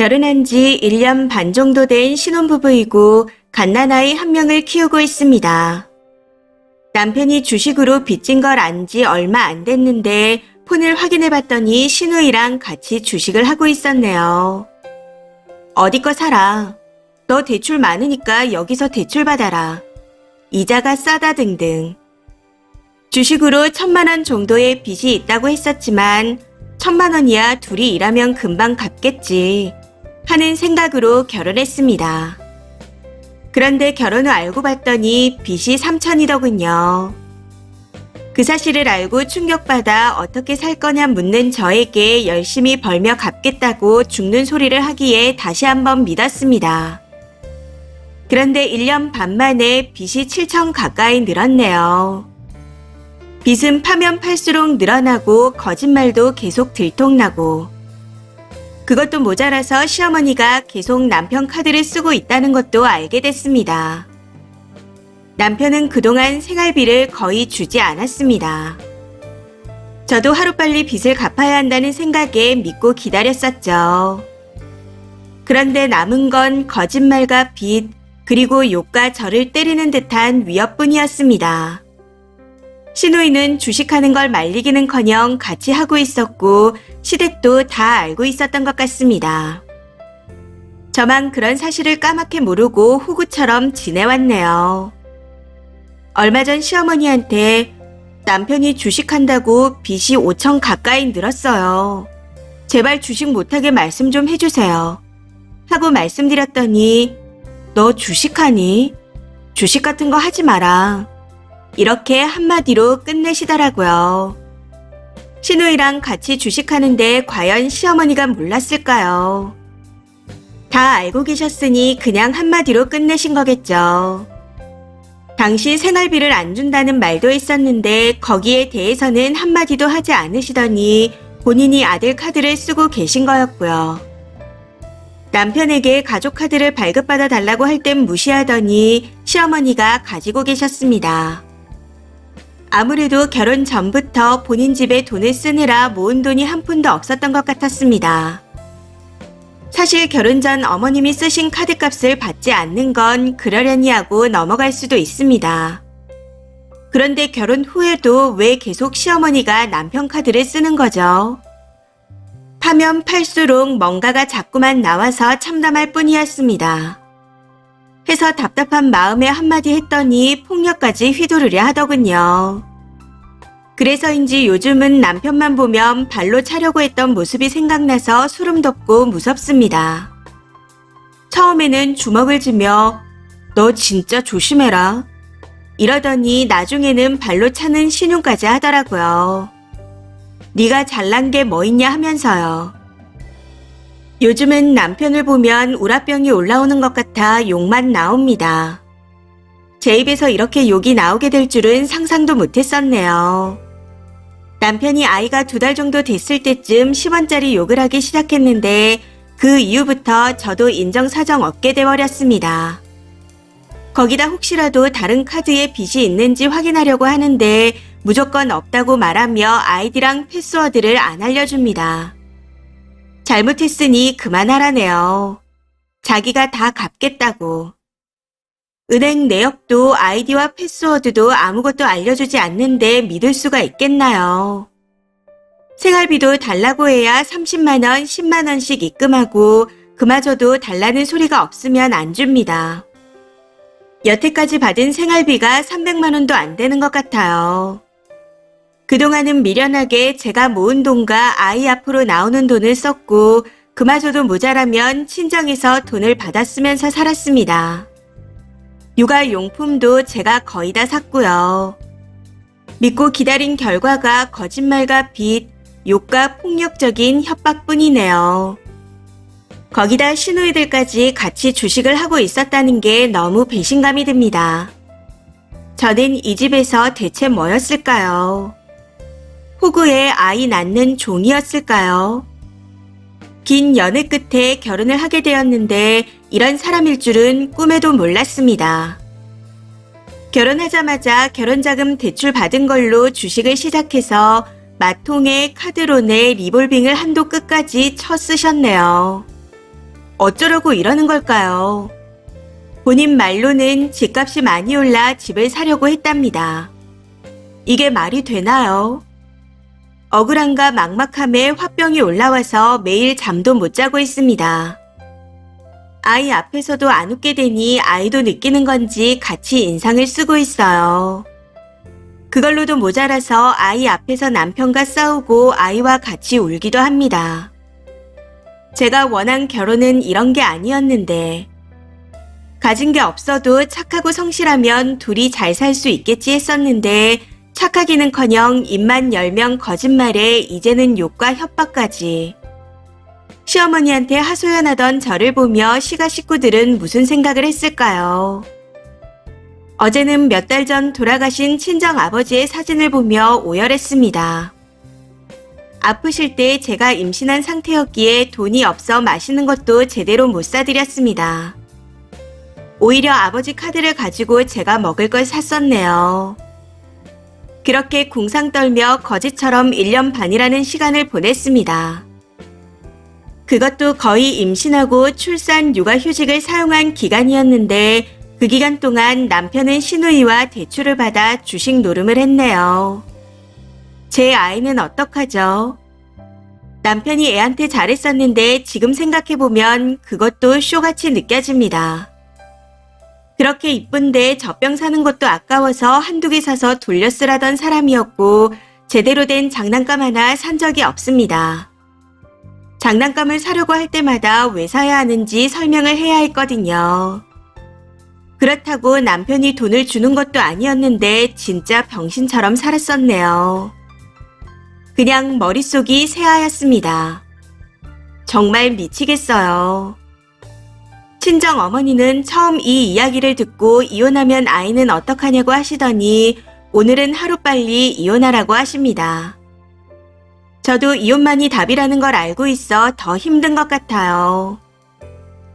결혼한 지 1년 반 정도 된 신혼부부이고 갓난아이 한 명을 키우고 있습니다. 남편이 주식으로 빚진 걸 안 지 얼마 안 됐는데 폰을 확인해 봤더니 신우이랑 같이 주식을 하고 있었네요. 어디 거 사라. 너 대출 많으니까 여기서 대출 받아라. 이자가 싸다 등등. 주식으로 1,000만 원 정도의 빚이 있다고 했었지만 1,000만 원이야 둘이 일하면 금방 갚겠지 하는 생각으로 결혼했습니다. 그런데 결혼 후 알고 봤더니 빚이 3,000이더군요. 그 사실을 알고 충격받아 어떻게 살 거냐 묻는 저에게 열심히 벌며 갚겠다고 죽는 소리를 하기에 다시 한번 믿었습니다. 그런데 1년 반 만에 빚이 7,000 가까이 늘었네요. 빚은 파면 팔수록 늘어나고 거짓말도 계속 들통나고 그것도 모자라서 시어머니가 계속 남편 카드를 쓰고 있다는 것도 알게 됐습니다. 남편은 그동안 생활비를 거의 주지 않았습니다. 저도 하루빨리 빚을 갚아야 한다는 생각에 믿고 기다렸었죠. 그런데 남은 건 거짓말과 빚, 그리고 욕과 저를 때리는 듯한 위협뿐이었습니다. 신우이는 주식하는 걸 말리기는커녕 같이 하고 있었고 시댁도 다 알고 있었던 것 같습니다. 저만 그런 사실을 까맣게 모르고 호구처럼 지내왔네요. 얼마 전 시어머니한테 남편이 주식한다고 빚이 5,000 가까이 늘었어요. 제발 주식 못하게 말씀 좀 해주세요. 하고 말씀드렸더니 너 주식하니? 주식 같은 거 하지 마라. 이렇게 한마디로 끝내시더라고요. 신우이랑 같이 주식하는데 과연 시어머니가 몰랐을까요? 다 알고 계셨으니 그냥 한마디로 끝내신 거겠죠. 당시 생활비를 안 준다는 말도 있었는데 거기에 대해서는 한마디도 하지 않으시더니 본인이 아들 카드를 쓰고 계신 거였고요. 남편에게 가족 카드를 발급받아 달라고 할 땐 무시하더니 시어머니가 가지고 계셨습니다. 아무래도 결혼 전부터 본인 집에 돈을 쓰느라 모은 돈이 한 푼도 없었던 것 같았습니다. 사실 결혼 전 어머님이 쓰신 카드값을 받지 않는 건 그러려니 하고 넘어갈 수도 있습니다. 그런데 결혼 후에도 왜 계속 시어머니가 남편 카드를 쓰는 거죠? 파면 팔수록 뭔가가 자꾸만 나와서 참담할 뿐이었습니다. 해서 답답한 마음에 한마디 했더니 폭력까지 휘두르려 하더군요. 그래서인지 요즘은 남편만 보면 발로 차려고 했던 모습이 생각나서 소름 돋고 무섭습니다. 처음에는 주먹을 쥐며 너 진짜 조심해라 이러더니 나중에는 발로 차는 신용까지 하더라고요. 네가 잘난 게 뭐 있냐 하면서요. 요즘은 남편을 보면 우라병이 올라오는 것 같아 욕만 나옵니다. 제 입에서 이렇게 욕이 나오게 될 줄은 상상도 못했었네요. 남편이 아이가 2달 정도 됐을 때쯤 10원짜리 욕을 하기 시작했는데 그 이후부터 저도 인정사정 없게 돼버렸습니다. 거기다 혹시라도 다른 카드에 빚이 있는지 확인하려고 하는데 무조건 없다고 말하며 아이디랑 패스워드를 안 알려줍니다. 잘못했으니 그만하라네요. 자기가 다 갚겠다고. 은행 내역도 아이디와 패스워드도 아무것도 알려주지 않는데 믿을 수가 있겠나요? 생활비도 달라고 해야 30만 원, 10만 원씩 입금하고 그마저도 달라는 소리가 없으면 안 줍니다. 여태까지 받은 생활비가 300만 원도 안 되는 것 같아요. 그동안은 미련하게 제가 모은 돈과 아이 앞으로 나오는 돈을 썼고 그마저도 모자라면 친정에서 돈을 받아 쓰면서 살았습니다. 육아용품도 제가 거의 다 샀고요. 믿고 기다린 결과가 거짓말과 빚, 욕과 폭력적인 협박뿐이네요. 거기다 시누이들까지 같이 주식을 하고 있었다는 게 너무 배신감이 듭니다. 저는 이 집에서 대체 뭐였을까요? 호구의 아이 낳는 종이었을까요? 긴 연애 끝에 결혼을 하게 되었는데 이런 사람일 줄은 꿈에도 몰랐습니다. 결혼하자마자 결혼자금 대출 받은 걸로 주식을 시작해서 마통에 카드론에 리볼빙을 한도 끝까지 쳐 쓰셨네요. 어쩌려고 이러는 걸까요? 본인 말로는 집값이 많이 올라 집을 사려고 했답니다. 이게 말이 되나요? 억울함과 막막함에 화병이 올라와서 매일 잠도 못 자고 있습니다. 아이 앞에서도 안 웃게 되니 아이도 느끼는 건지 같이 인상을 쓰고 있어요. 그걸로도 모자라서 아이 앞에서 남편과 싸우고 아이와 같이 울기도 합니다. 제가 원한 결혼은 이런 게 아니었는데, 가진 게 없어도 착하고 성실하면 둘이 잘 살 수 있겠지 했었는데 착하기는커녕 입만 열면 거짓말에 이제는 욕과 협박까지. 시어머니한테 하소연하던 저를 보며 시가 식구들은 무슨 생각을 했을까요? 어제는 몇 달 전 돌아가신 친정아버지의 사진을 보며 오열했습니다. 아프실 때 제가 임신한 상태였기에 돈이 없어 맛있는 것도 제대로 못 사드렸습니다. 오히려 아버지 카드를 가지고 제가 먹을 걸 샀었네요. 그렇게 궁상 떨며 거지처럼 1년 반이라는 시간을 보냈습니다. 그것도 거의 임신하고 출산 육아휴직을 사용한 기간이었는데 그 기간 동안 남편은 시누이와 대출을 받아 주식 노름을 했네요. 제 아이는 어떡하죠? 남편이 애한테 잘했었는데 지금 생각해보면 그것도 쇼같이 느껴집니다. 그렇게 이쁜데 젖병 사는 것도 아까워서 한두 개 사서 돌려 쓰라던 사람이었고 제대로 된 장난감 하나 산 적이 없습니다. 장난감을 사려고 할 때마다 왜 사야 하는지 설명을 해야 했거든요. 그렇다고 남편이 돈을 주는 것도 아니었는데 진짜 병신처럼 살았었네요. 그냥 머릿속이 새하얗습니다. 정말 미치겠어요. 친정 어머니는 처음 이 이야기를 듣고 이혼하면 아이는 어떡하냐고 하시더니 오늘은 하루빨리 이혼하라고 하십니다. 저도 이혼만이 답이라는 걸 알고 있어 더 힘든 것 같아요.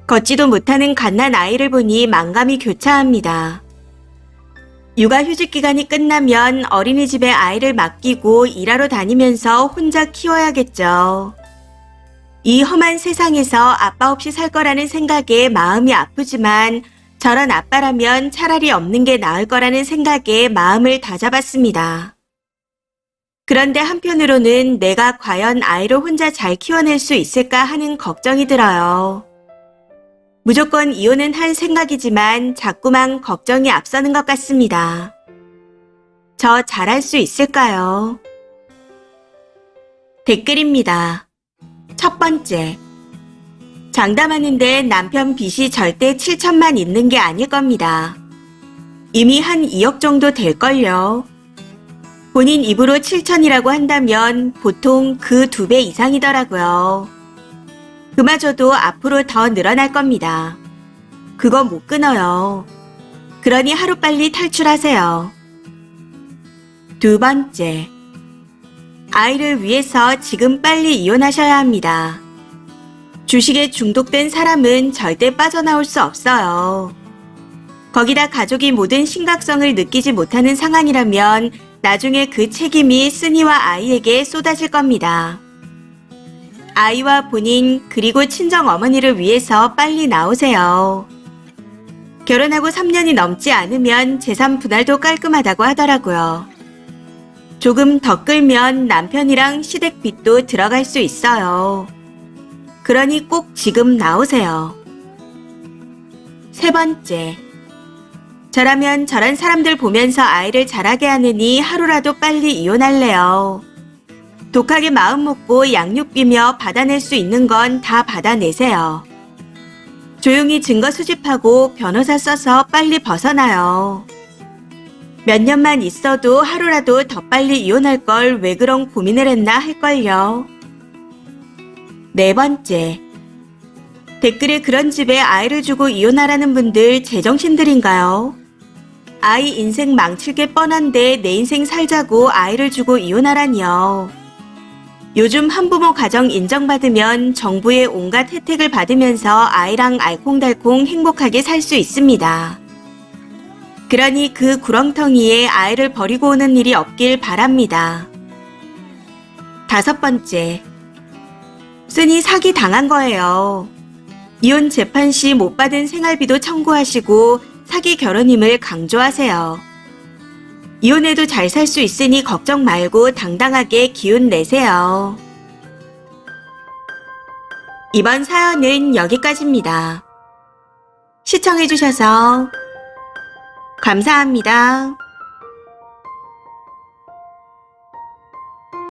걷지도 못하는 갓난 아이를 보니 만감이 교차합니다. 육아휴직 기간이 끝나면 어린이집에 아이를 맡기고 일하러 다니면서 혼자 키워야겠죠. 이 험한 세상에서 아빠 없이 살 거라는 생각에 마음이 아프지만 저런 아빠라면 차라리 없는 게 나을 거라는 생각에 마음을 다잡았습니다. 그런데 한편으로는 내가 과연 아이를 혼자 잘 키워낼 수 있을까 하는 걱정이 들어요. 무조건 이혼은 할 생각이지만 자꾸만 걱정이 앞서는 것 같습니다. 저 잘할 수 있을까요? 댓글입니다. 첫 번째, 장담하는데 남편 빚이 절대 7천만 있는 게 아닐 겁니다. 이미 한 2억 정도 될걸요. 본인 입으로 7천이라고 한다면 보통 그 2배 이상이더라고요. 그마저도 앞으로 더 늘어날 겁니다. 그거 못 끊어요. 그러니 하루빨리 탈출하세요. 두 번째, 아이를 위해서 지금 빨리 이혼하셔야 합니다. 주식에 중독된 사람은 절대 빠져나올 수 없어요. 거기다 가족이 모든 심각성을 느끼지 못하는 상황이라면 나중에 그 책임이 쓰니와 아이에게 쏟아질 겁니다. 아이와 본인 그리고 친정어머니를 위해서 빨리 나오세요. 결혼하고 3년이 넘지 않으면 재산 분할도 깔끔하다고 하더라고요. 조금 더 끌면 남편이랑 시댁빚도 들어갈 수 있어요. 그러니 꼭 지금 나오세요. 세 번째, 저라면 저런 사람들 보면서 아이를 자라게 하느니 하루라도 빨리 이혼할래요. 독하게 마음 먹고 양육비며 받아낼 수 있는 건 다 받아내세요. 조용히 증거 수집하고 변호사 써서 빨리 벗어나요. 몇 년만 있어도 하루라도 더 빨리 이혼할 걸 왜 그런 고민을 했나 할걸요. 네 번째, 댓글에 그런 집에 아이를 주고 이혼하라는 분들 제정신들인가요? 아이 인생 망칠 게 뻔한데 내 인생 살자고 아이를 주고 이혼하라니요. 요즘 한부모 가정 인정받으면 정부의 온갖 혜택을 받으면서 아이랑 알콩달콩 행복하게 살 수 있습니다. 그러니 그 구렁텅이에 아이를 버리고 오는 일이 없길 바랍니다. 다섯 번째, 쓰니 사기 당한 거예요. 이혼 재판 시 못 받은 생활비도 청구하시고 사기 결혼임을 강조하세요. 이혼해도 잘 살 수 있으니 걱정 말고 당당하게 기운 내세요. 이번 사연은 여기까지입니다. 시청해주셔서 감사합니다.